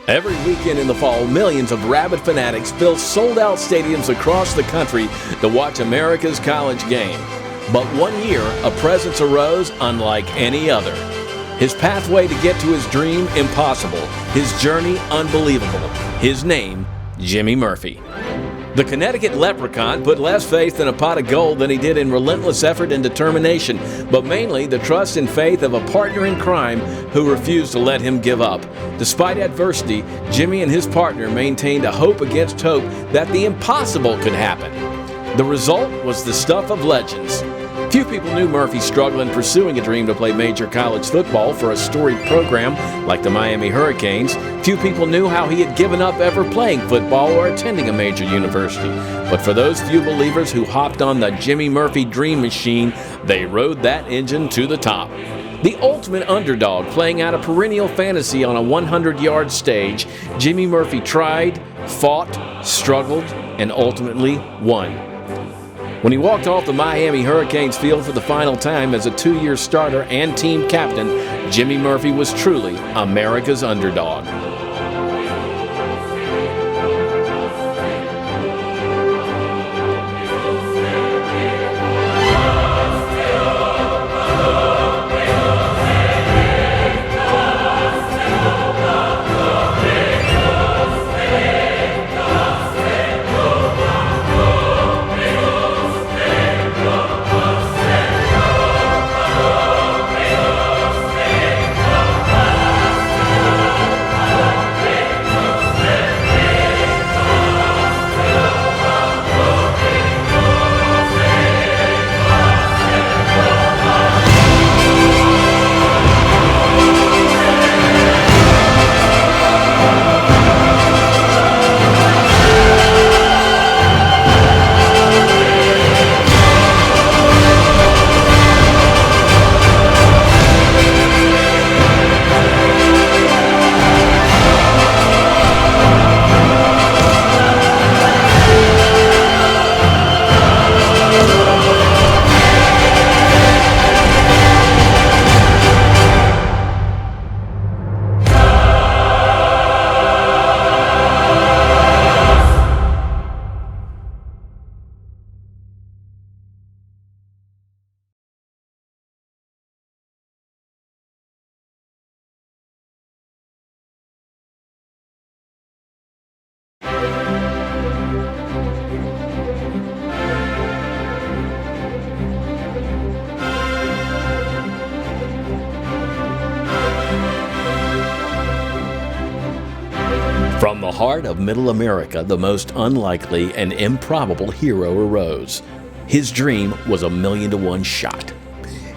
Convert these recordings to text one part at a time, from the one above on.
Every weekend in the fall, millions of rabid fanatics fill sold-out stadiums across the country to watch America's college game. But one year, a presence arose unlike any other. His pathway to get to his dream, impossible. His journey, unbelievable. His name, Jimmy Murphy. The Connecticut leprechaun put less faith in a pot of gold than he did in relentless effort and determination, but mainly the trust and faith of a partner in crime who refused to let him give up. Despite adversity, Jimmy and his partner maintained a hope against hope that the impossible could happen. The result was the stuff of legends. Few people knew Murphy struggled in pursuing a dream to play major college football for a storied program like the Miami Hurricanes. Few people knew how he had given up ever playing football or attending a major university. But for those few believers who hopped on the Jimmy Murphy dream machine, they rode that engine to the top. The ultimate underdog, playing out a perennial fantasy on a 100-yard stage, Jimmy Murphy tried, fought, struggled, and ultimately won. When he walked off the Miami Hurricanes field for the final time as a 2-year starter and team captain, Jimmy Murphy was truly America's underdog. From the heart of Middle America, the most unlikely and improbable hero arose. His dream was a 1,000,000-to-1 shot.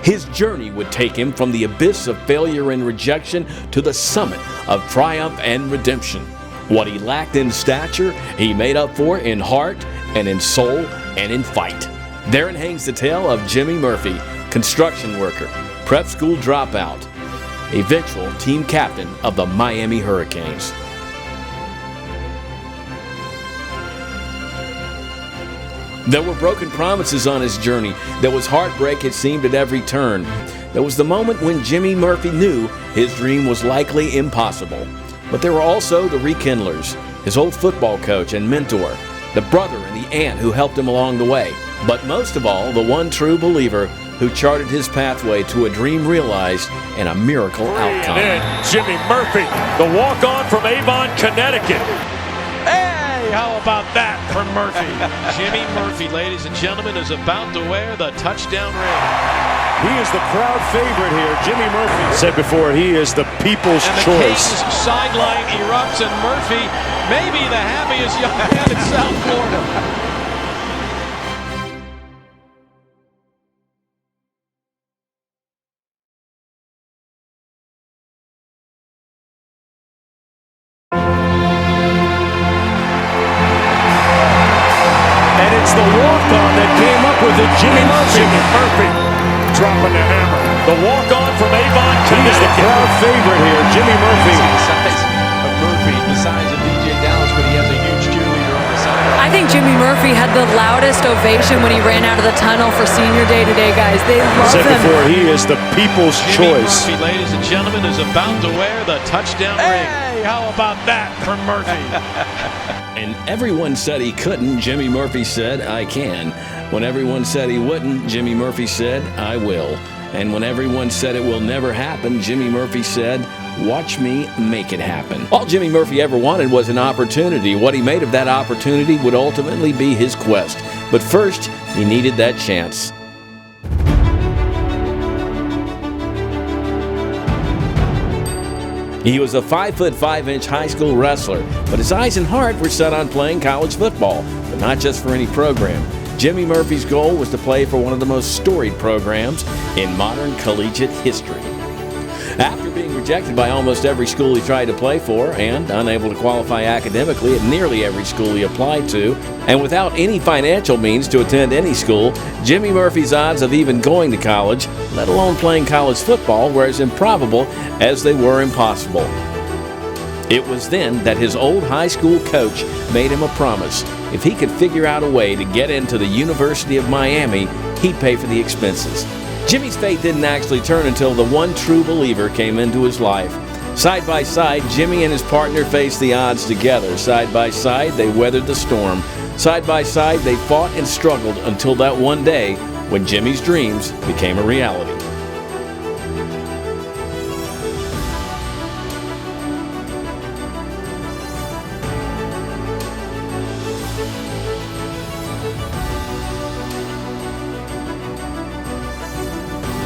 His journey would take him from the abyss of failure and rejection to the summit of triumph and redemption. What he lacked in stature, he made up for in heart and in soul and in fight. Therein hangs the tale of Jimmy Murphy, construction worker, prep school dropout, eventual team captain of the Miami Hurricanes. There were broken promises on his journey. There was heartbreak, it seemed, at every turn. There was the moment when Jimmy Murphy knew his dream was likely impossible. But there were also the rekindlers, his old football coach and mentor, the brother and the aunt who helped him along the way. But most of all, the one true believer who charted his pathway to a dream realized and a miracle outcome. And Jimmy Murphy, the walk-on from Avon, Connecticut. How about that for Murphy? Jimmy Murphy, ladies and gentlemen, is about to wear the touchdown ring. He is the crowd favorite here. Jimmy Murphy said before, he is the people's choice. And the Kings sideline erupts, and Murphy may be the happiest young man in South Florida. It's the walk-on that came up with it, Jimmy Murphy. Jimmy Murphy dropping the hammer. The walk-on from Avon, Connecticut. He is the crowd favorite here, Jimmy Murphy. The size of Murphy, the size of DJ Dallas, but he has a huge cheerleader on the side. I think Jimmy Murphy had the loudest ovation when he ran out of the tunnel for senior day today, guys. They love said him. Before, he is the people's Jimmy choice. Murphy, ladies and gentlemen, is about to wear the touchdown ring. Hey, how about that for Murphy? And everyone said he couldn't, Jimmy Murphy said, I can. When everyone said he wouldn't, Jimmy Murphy said, I will. And when everyone said it will never happen, Jimmy Murphy said, watch me make it happen. All Jimmy Murphy ever wanted was an opportunity. What he made of that opportunity would ultimately be his quest. But first, he needed that chance. He was a 5'5" high school wrestler, but his eyes and heart were set on playing college football, but not just for any program. Jimmy Murphy's goal was to play for one of the most storied programs in modern collegiate history. After being rejected by almost every school he tried to play for and unable to qualify academically at nearly every school he applied to, and without any financial means to attend any school, Jimmy Murphy's odds of even going to college, let alone playing college football, were as improbable as they were impossible. It was then that his old high school coach made him a promise. If he could figure out a way to get into the University of Miami, he'd pay for the expenses. Jimmy's fate didn't actually turn until the one true believer came into his life. Side by side, Jimmy and his partner faced the odds together. Side by side, they weathered the storm. Side by side, they fought and struggled until that one day when Jimmy's dreams became a reality.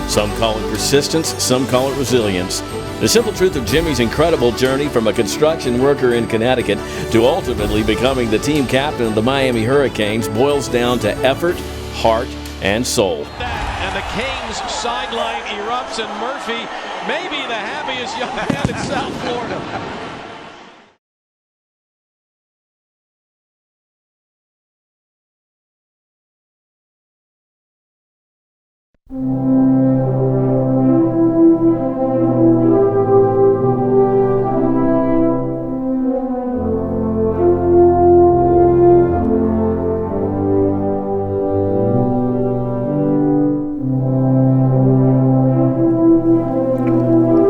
Some call it persistence, some call it resilience. The simple truth of Jimmy's incredible journey from a construction worker in Connecticut to ultimately becoming the team captain of the Miami Hurricanes boils down to effort, heart, and soul. And the Canes sideline erupts, and Murphy may be the happiest young man in South Florida.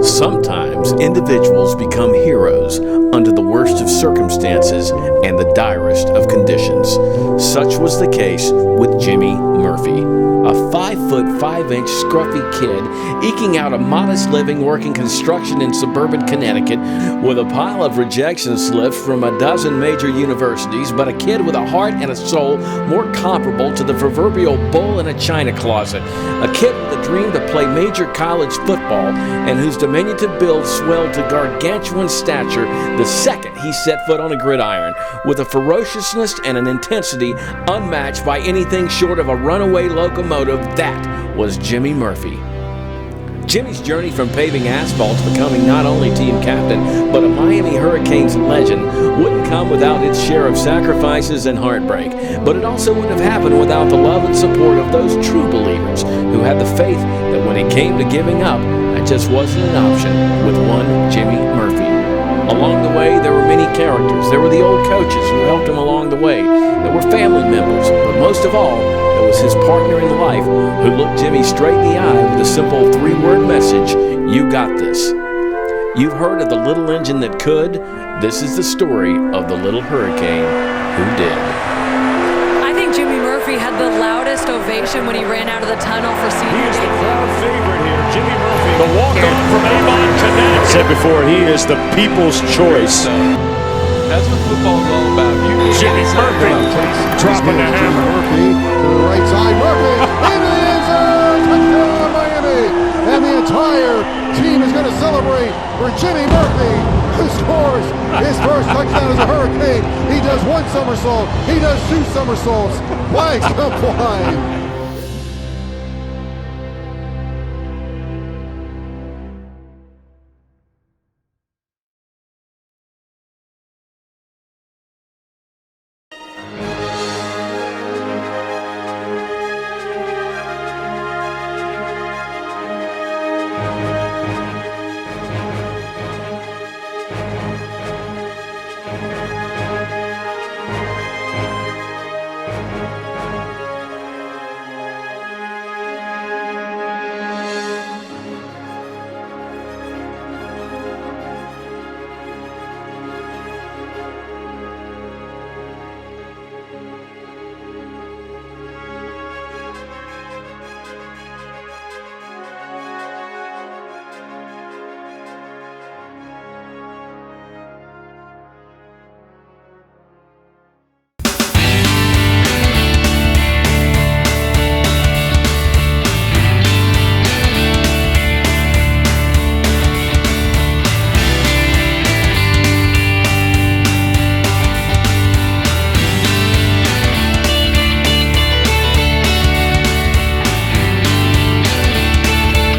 Sometimes individuals become heroes under the worst of circumstances and the direst of conditions. Such was the case with Jimmy Murphy, a 5'5" scruffy kid eking out a modest living working construction in suburban Connecticut with a pile of rejection slips from a dozen major universities, but a kid with a heart and a soul more comparable to the proverbial bull in a china closet. A kid with a dream to play major college football and whose diminutive build swelled to gargantuan stature the second he set foot on a gridiron, with a ferociousness and an intensity unmatched by anything short of a runaway locomotive. That was Jimmy Murphy. Jimmy's journey from paving asphalt to becoming not only team captain, but a Miami Hurricanes legend wouldn't come without its share of sacrifices and heartbreak. But it also wouldn't have happened without the love and support of those true believers who had the faith that when it came to giving up, that just wasn't an option with one Jimmy Murphy. Along the way, there were many characters. There were the old coaches who helped him along the way. There were family members, but most of all, there was his partner in life who looked Jimmy straight in the eye with a simple 3-word message: you got this. You've heard of the little engine that could. This is the story of the little hurricane who did. I think Jimmy Murphy had the loudest ovation when he ran out of the tunnel for senior He is the day. crowd favorite here, Jimmy Murphy. The walk-on from Avon Connecticut. Said before, he is the people's choice. That's what football is all about. Jimmy Murphy dropping the hammer. Murphy to the right side. Murphy into the end zone. Touchdown Miami. And the entire team is going to celebrate for Jimmy Murphy, who scores his first touchdown as a Hurricane. He does one somersault. He does 2 somersaults. Flags come flying.